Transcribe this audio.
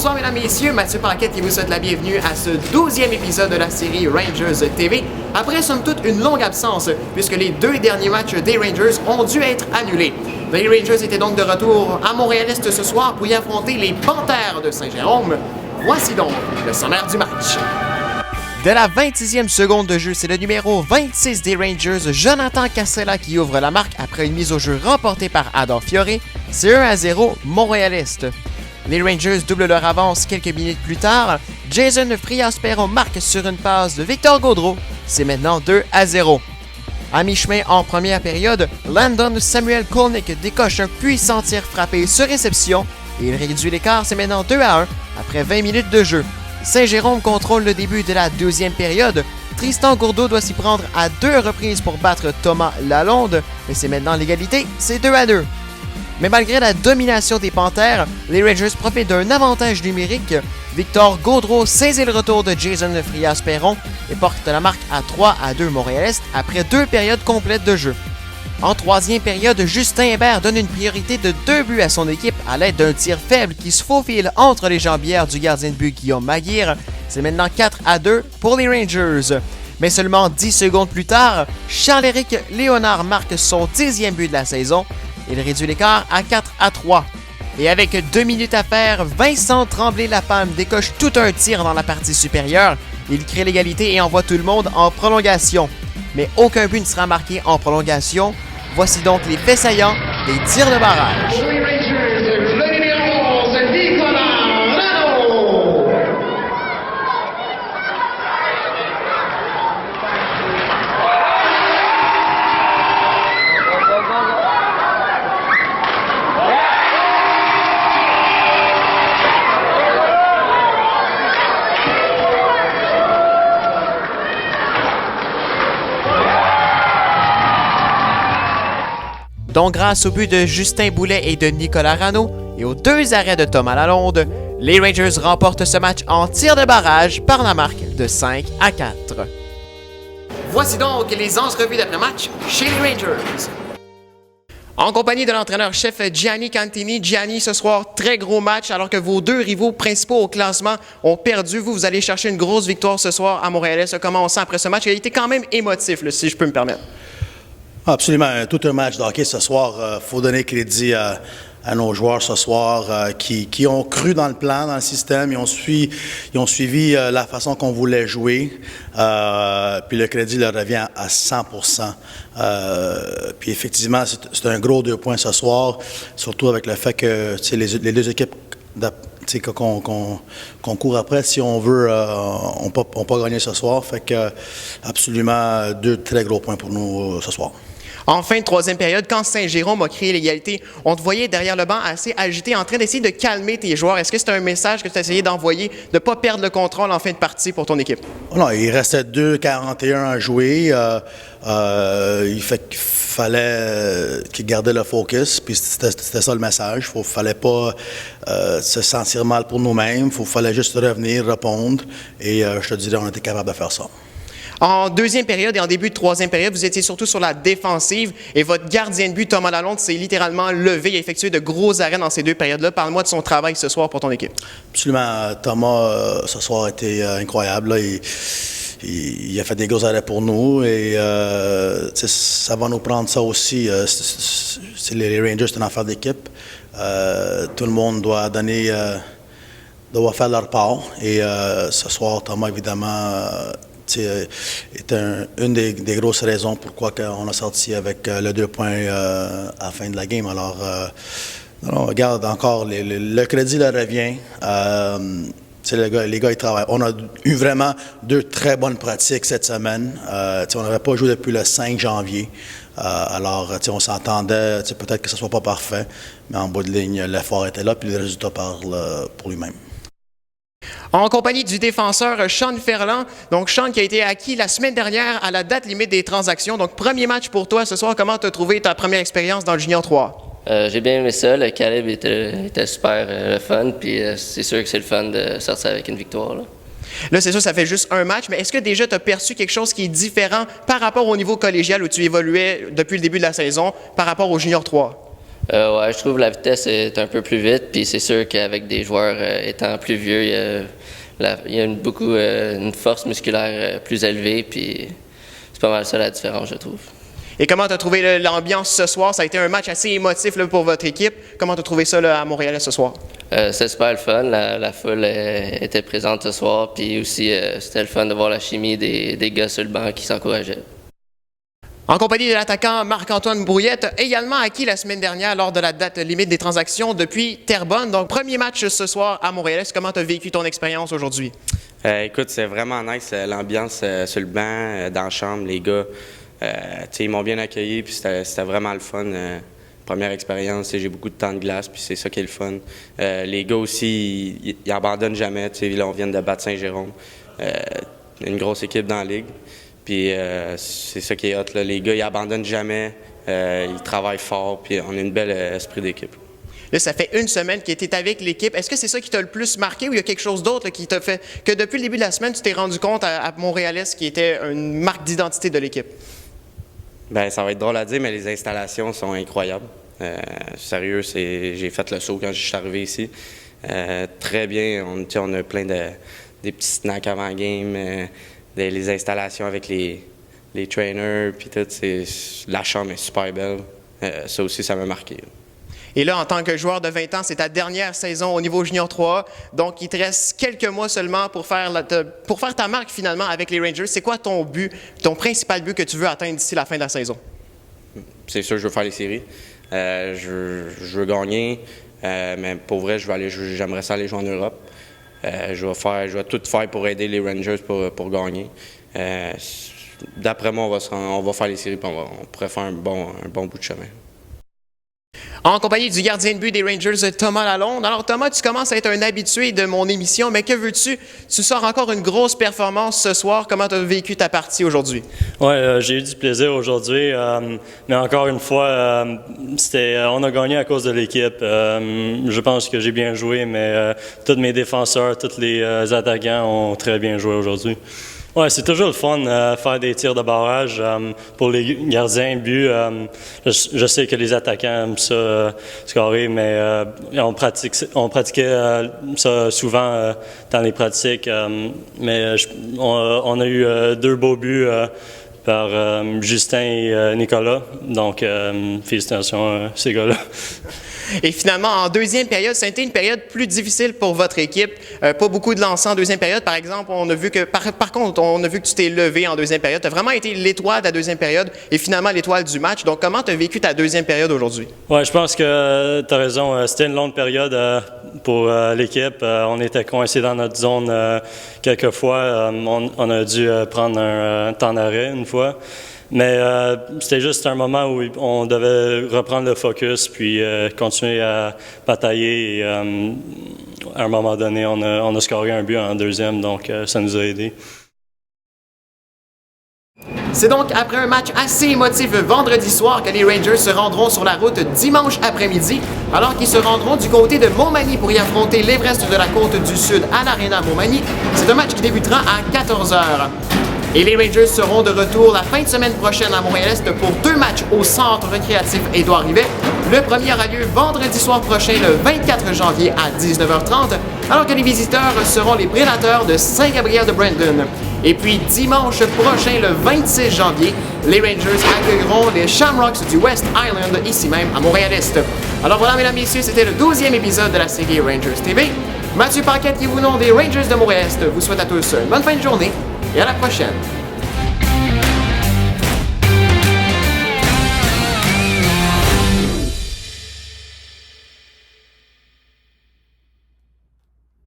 Bonsoir mesdames, messieurs, Mathieu Paquette qui vous souhaite la bienvenue à ce 12e épisode de la série Rangers TV. Après somme toute une longue absence, puisque les 2 derniers matchs des Rangers ont dû être annulés. Les Rangers étaient donc de retour à Montréal-Est ce soir pour y affronter les Panthères de Saint-Jérôme. Voici donc le sommaire du match. Dès la 26e seconde de jeu, c'est le numéro 26 des Rangers, Jonathan Casella, qui ouvre la marque après une mise au jeu remportée par Adam Fiore. C'est 1-0 Montréal-Est. Les Rangers doublent leur avance quelques minutes plus tard. Jason Frias-Perron marque sur une passe de Victor Gaudreau. C'est maintenant 2-0. À mi-chemin en première période, Landon Samuel Kolnick décoche un puissant tir frappé sur réception et il réduit l'écart, c'est maintenant 2-1 après 20 minutes de jeu. Saint-Jérôme contrôle le début de la deuxième période. Tristan Gourdeau doit s'y prendre à 2 reprises pour battre Thomas Lalonde, mais c'est maintenant l'égalité, c'est 2-2. Mais malgré la domination des Panthères, les Rangers profitent d'un avantage numérique. Victor Gaudreau saisit le retour de Jason Frias-Perron et porte la marque à 3-2 Montréal-Est après 2 périodes complètes de jeu. En troisième période, Justin Hébert donne une priorité de 2 buts à son équipe à l'aide d'un tir faible qui se faufile entre les jambières du gardien de but Guillaume Maguire. C'est maintenant 4-2 pour les Rangers. Mais seulement 10 secondes plus tard, Charles-Éric Léonard marque son 10e but de la saison. Il réduit l'écart à 4-3. Et avec 2 minutes à faire, Vincent Tremblay-Lapalme décoche tout un tir dans la partie supérieure. Il crée l'égalité et envoie tout le monde en prolongation. Mais aucun but ne sera marqué en prolongation. Voici donc les faits saillants des tirs de barrage. Donc, grâce au but de Justin Boulet et de Nicolas Rano et aux 2 arrêts de Thomas Lalonde, les Rangers remportent ce match en tir de barrage par la marque de 5-4. Voici donc les entrevues d'après-match chez les Rangers. En compagnie de l'entraîneur-chef Gianni Cantini. Gianni, ce soir, très gros match alors que vos 2 rivaux principaux au classement ont perdu. Vous allez chercher une grosse victoire ce soir à Montréal-Est. Comment on sent après ce match? Il a été quand même émotif, là, si je peux me permettre. Absolument. Tout un match de hockey ce soir. Faut donner crédit à nos joueurs ce soir qui ont cru dans le plan, dans le système. Ils ont suivi la façon qu'on voulait jouer. Puis le crédit leur revient à 100%. Puis effectivement, c'est un gros 2 points ce soir, surtout avec le fait que les 2 équipes qu'on court après, si on veut, on peut pas gagner ce soir. Fait que absolument 2 très gros points pour nous ce soir. En fin de troisième période, quand Saint-Jérôme a créé l'égalité, on te voyait derrière le banc assez agité, en train d'essayer de calmer tes joueurs. Est-ce que c'est un message que tu as essayé d'envoyer, de ne pas perdre le contrôle en fin de partie pour ton équipe? Non, il restait 2:41 à jouer. Il fallait qu'ils gardaient le focus, puis c'était ça le message. Il ne fallait pas se sentir mal pour nous-mêmes. Il fallait juste revenir, répondre, et je te dirais, on était capable de faire ça. En deuxième période et en début de troisième période, vous étiez surtout sur la défensive et votre gardien de but, Thomas Lalonde, s'est littéralement levé et effectué de gros arrêts dans ces 2 périodes-là. Parle-moi de son travail ce soir pour ton équipe. Absolument. Thomas, ce soir, a été incroyable. Là. Il a fait des gros arrêts pour nous et ça va nous prendre ça aussi. Les Rangers, c'est une affaire d'équipe. Tout le monde doit faire leur part. Et ce soir, Thomas, évidemment... est une des grosses raisons pourquoi on a sorti avec le 2 points à la fin de la game. Alors, regarde encore, le crédit leur revient. Les gars, ils travaillent. On a eu vraiment 2 très bonnes pratiques cette semaine. On n'avait pas joué depuis le 5 janvier. Alors, on s'entendait, peut-être que ce ne soit pas parfait, mais en bout de ligne, l'effort était là, puis le résultat parle pour lui-même. En compagnie du défenseur Sean Ferland, donc Sean qui a été acquis la semaine dernière à la date limite des transactions. Donc, premier match pour toi ce soir. Comment tu as trouvé ta première expérience dans le Junior 3? J'ai bien aimé ça. Le Caleb était super le fun. Puis c'est sûr que c'est le fun de sortir avec une victoire. Là, c'est sûr, ça fait juste un match. Mais est-ce que déjà tu as perçu quelque chose qui est différent par rapport au niveau collégial où tu évoluais depuis le début de la saison par rapport au Junior 3? Ouais, je trouve la vitesse est un peu plus vite, puis c'est sûr qu'avec des joueurs étant plus vieux, il y a une force musculaire plus élevée, puis c'est pas mal ça la différence, je trouve. Et comment tu as trouvé l'ambiance ce soir? Ça a été un match assez émotif là, pour votre équipe. Comment tu as trouvé ça là, à Montréal ce soir? C'était super le fun. La foule était présente ce soir. Puis aussi, c'était le fun de voir la chimie des gars sur le banc qui s'encourageaient. En compagnie de l'attaquant Marc-Antoine Brouillette, également acquis la semaine dernière lors de la date limite des transactions depuis Terrebonne. Donc, premier match ce soir à Montréal. Comment tu as vécu ton expérience aujourd'hui? Écoute, c'est vraiment nice l'ambiance sur le banc, dans la chambre, les gars. Ils m'ont bien accueilli, puis c'était vraiment le fun. Première expérience, j'ai beaucoup de temps de glace, puis c'est ça qui est le fun. Les gars aussi, ils abandonnent jamais. Là, on vient de battre Saint-Jérôme, une grosse équipe dans la ligue. Puis c'est ça qui est hot. Là. Les gars, ils abandonnent jamais, ils travaillent fort, puis on a une belle esprit d'équipe. Là, ça fait une semaine que tu es avec l'équipe. Est-ce que c'est ça qui t'a le plus marqué ou il y a quelque chose d'autre qui t'a fait que depuis le début de la semaine, tu t'es rendu compte à Montréal-Est qui était une marque d'identité de l'équipe? Bien, ça va être drôle à dire, mais les installations sont incroyables. Sérieux, j'ai fait le saut quand je suis arrivé ici. Très bien, on a plein des petits snacks avant le game, les installations avec les trainers, puis tout. La chambre est super belle. Ça aussi, ça m'a marqué. Et là, en tant que joueur de 20 ans, c'est ta dernière saison au niveau Junior 3. Donc, il te reste quelques mois seulement pour faire ta marque finalement avec les Rangers. C'est quoi ton but, ton principal but que tu veux atteindre d'ici la fin de la saison? C'est sûr, je veux faire les séries. Je veux gagner, mais pour vrai, j'aimerais ça aller jouer en Europe. Je vais tout faire pour aider les Rangers pour gagner. D'après moi, on va faire les séries et on pourrait faire un bon bout de chemin. En compagnie du gardien de but des Rangers, Thomas Lalonde. Alors Thomas, tu commences à être un habitué de mon émission, mais que veux-tu? Tu sors encore une grosse performance ce soir. Comment tu as vécu ta partie aujourd'hui? Oui, j'ai eu du plaisir aujourd'hui, mais encore une fois, on a gagné à cause de l'équipe. Je pense que j'ai bien joué, mais tous mes défenseurs, tous les attaquants ont très bien joué aujourd'hui. Ouais, c'est toujours le fun faire des tirs de barrage pour les gardiens de but. Je sais que les attaquants aiment ça scorer, mais on pratiquait ça souvent dans les pratiques. Mais on a eu 2 beaux buts par Justin et Nicolas. Donc, félicitations à ces gars-là. Et finalement, en deuxième période, ça a été une période plus difficile pour votre équipe. Pas beaucoup de lancers en deuxième période. Par exemple, on a vu que, par contre, on a vu que tu t'es levé en deuxième période. Tu as vraiment été l'étoile de la deuxième période et finalement l'étoile du match. Donc, comment tu as vécu ta deuxième période aujourd'hui? Oui, je pense que tu as raison. C'était une longue période pour l'équipe. On était coincés dans notre zone quelques fois. On a dû prendre un temps d'arrêt une fois. Mais c'était juste un moment où on devait reprendre le focus puis continuer à batailler. Et, à un moment donné, on a scoré un but en deuxième, donc ça nous a aidés. C'est donc après un match assez émotif vendredi soir que les Rangers se rendront sur la route dimanche après-midi, alors qu'ils se rendront du côté de Montmagny pour y affronter l'Everest de la Côte-du-Sud à l'Arena Montmagny. C'est un match qui débutera à 14h. Et les Rangers seront de retour la fin de semaine prochaine à Montréal-Est pour 2 matchs au centre récréatif Édouard-Rivet. Le premier aura lieu vendredi soir prochain, le 24 janvier à 19h30, alors que les visiteurs seront les Prédateurs de Saint-Gabriel-de-Brandon. Et puis dimanche prochain, le 26 janvier, les Rangers accueilleront les Shamrocks du West Island, ici même à Montréal-Est. Alors voilà, mesdames et messieurs, c'était le 12e épisode de la série Rangers TV. Mathieu Paquette, qui vous nom des Rangers de Montréal-Est, vous souhaite à tous une bonne fin de journée et à la prochaine.